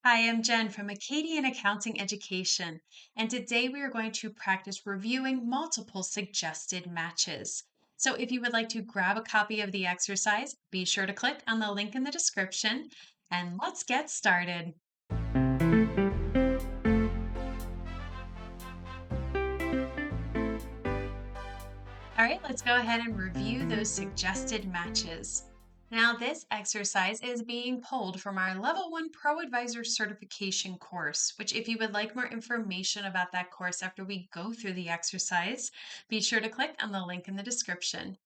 Hi, I'm Jen from Acadian Accounting Education, and today we are going to practice reviewing multiple suggested matches. So if you would like to grab a copy of the exercise, be sure to click on the link in the description, and let's get started. All right, let's go ahead and review those suggested matches. Now, this exercise is being pulled from our Level 1 ProAdvisor certification course, which if you would like more information about that course after we go through the exercise, be sure to click on the link in the description.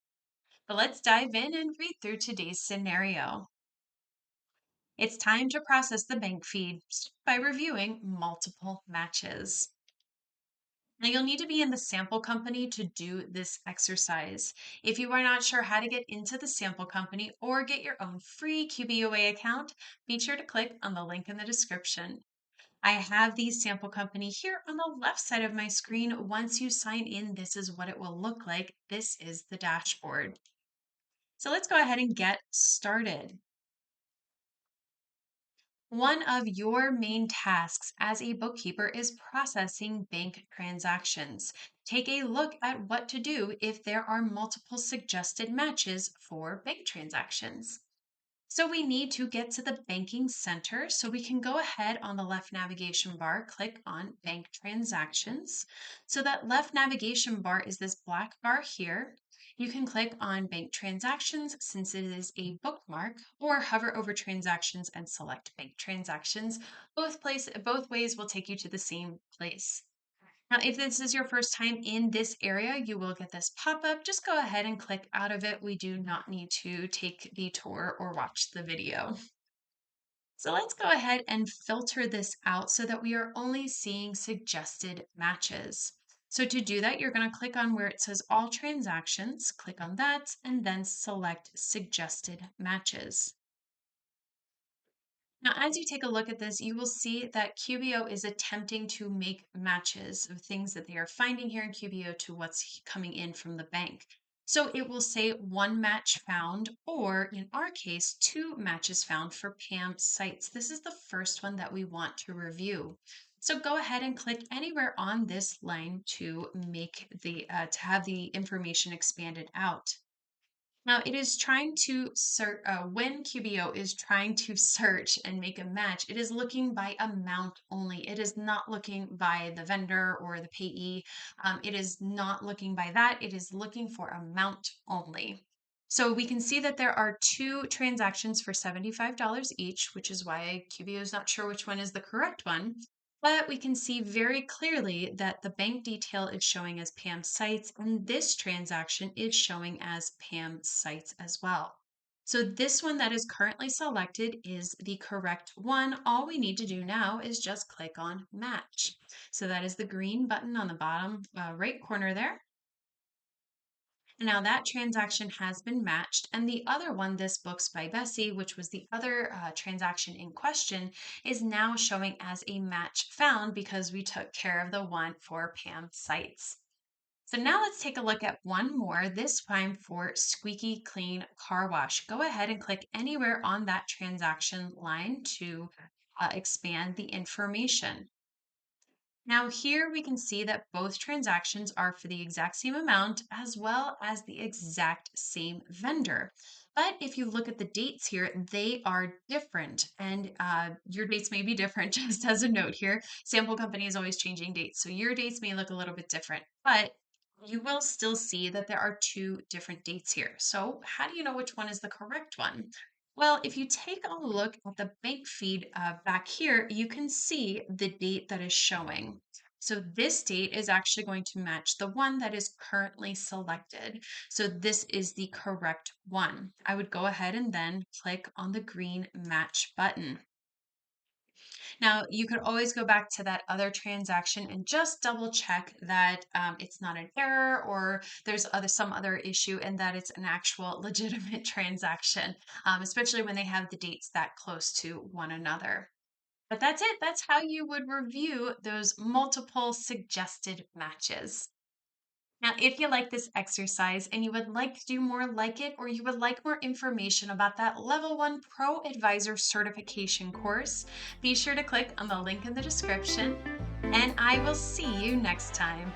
But let's dive in and read through today's scenario. It's time to process the bank feed by reviewing multiple matches. Now, you'll need to be in the sample company to do this exercise. If you are not sure how to get into the sample company or get your own free QBOA account, be sure to click on the link in the description. I have the sample company here on the left side of my screen. Once you sign in, this is what it will look like. This is the dashboard. So let's go ahead and get started. One of your main tasks as a bookkeeper is processing bank transactions. Take a look at what to do if there are multiple suggested matches for bank transactions. So we need to get to the banking center. So we can go ahead on the left navigation bar, click on bank transactions. So that left navigation bar is this black bar here. You can click on bank transactions since it is a bookmark, or hover over transactions and select bank transactions. Both ways will take you to the same place. Now, if this is your first time in this area, you will get this pop-up. Just go ahead and click out of it. We do not need to take the tour or watch the video. So let's go ahead and filter this out so that we are only seeing suggested matches. So to do that, you're going to click on where it says all transactions, click on that, and then select suggested matches. Now, as you take a look at this, you will see that QBO is attempting to make matches of things that they are finding here in QBO to what's coming in from the bank. So it will say one match found, or in our case, two matches found for Pam sites. This is the first one that we want to review. So go ahead and click anywhere on this line to make to have the information expanded out. Now, it is trying to search, when QBO is trying to search and make a match, it is looking by amount only. It is not looking by the vendor or the payee. It is not looking by that. It is looking for amount only. So we can see that there are two transactions for $75 each, which is why QBO is not sure which one is the correct one. But we can see very clearly that the bank detail is showing as Pam sites, and this transaction is showing as Pam sites as well. So this one that is currently selected is the correct one. All we need to do now is just click on match. So that is the green button on the bottom right corner there. Now that transaction has been matched, and the other one, this Books by Bessie, which was the other transaction in question, is now showing as a match found because we took care of the one for Pam sites. So now let's take a look at one more, this time for Squeaky Clean Car Wash. Go ahead and click anywhere on that transaction line to expand the information. Now here we can see that both transactions are for the exact same amount as well as the exact same vendor. But if you look at the dates here, they are different and your dates may be different. Just as a note here, sample company is always changing dates. So your dates may look a little bit different, but you will still see that there are two different dates here. So how do you know which one is the correct one? Well, if you take a look at the bank feed back here, you can see the date that is showing. So this date is actually going to match the one that is currently selected. So this is the correct one. I would go ahead and then click on the green match button. Now, you could always go back to that other transaction and just double check that it's not an error or there's some other issue and that it's an actual legitimate transaction, especially when they have the dates that close to one another. But that's it. That's how you would review those multiple suggested matches. Now, if you like this exercise and you would like to do more like it, or you would like more information about that Level 1 ProAdvisor certification course, be sure to click on the link in the description, and I will see you next time.